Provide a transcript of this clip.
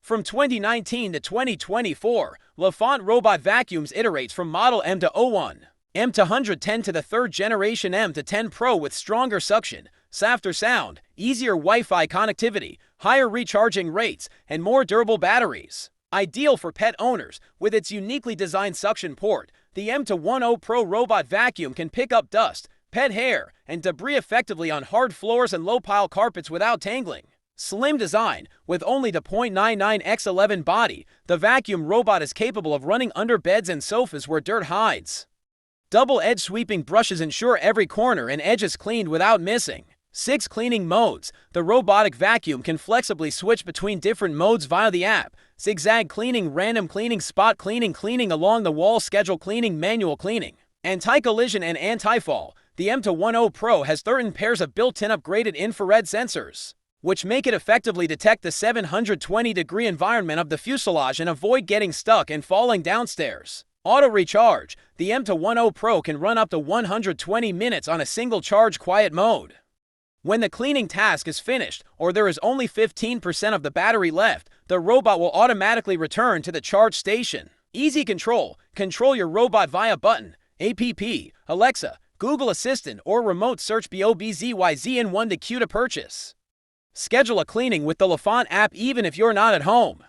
From 2019 to 2024, Lefant Robot Vacuums iterates from Model M to O1, M to 110 to the third generation M to 10 Pro with stronger suction, softer sound, easier Wi-Fi connectivity, higher recharging rates, and more durable batteries. Ideal for pet owners, with its uniquely designed suction port, the M to 10 Pro Robot Vacuum can pick up dust, pet hair, and debris effectively on hard floors and low-pile carpets without tangling. Slim design, with only the 0.99x11 body, the vacuum robot is capable of running under beds and sofas where dirt hides. Double-edged sweeping brushes ensure every corner and edge is cleaned without missing. 6 cleaning modes. The robotic vacuum can flexibly switch between different modes via the app. Zigzag cleaning, random cleaning, spot cleaning, cleaning along the wall, schedule cleaning, manual cleaning. Anti-collision and anti-fall. The M to 10 Pro has 13 pairs of built-in upgraded infrared sensors, which make it effectively detect the 720-degree environment of the fuselage and avoid getting stuck and falling downstairs. Auto recharge. The M to 10 Pro can run up to 120 minutes on a single charge quiet mode. When the cleaning task is finished, or there is only 15% of the battery left, the robot will automatically return to the charge station. Easy control. Control your robot via button, app, Alexa, Google Assistant, or remote search BOBZYZN1 to queue to purchase. Schedule a cleaning with the Lefant app even if you're not at home.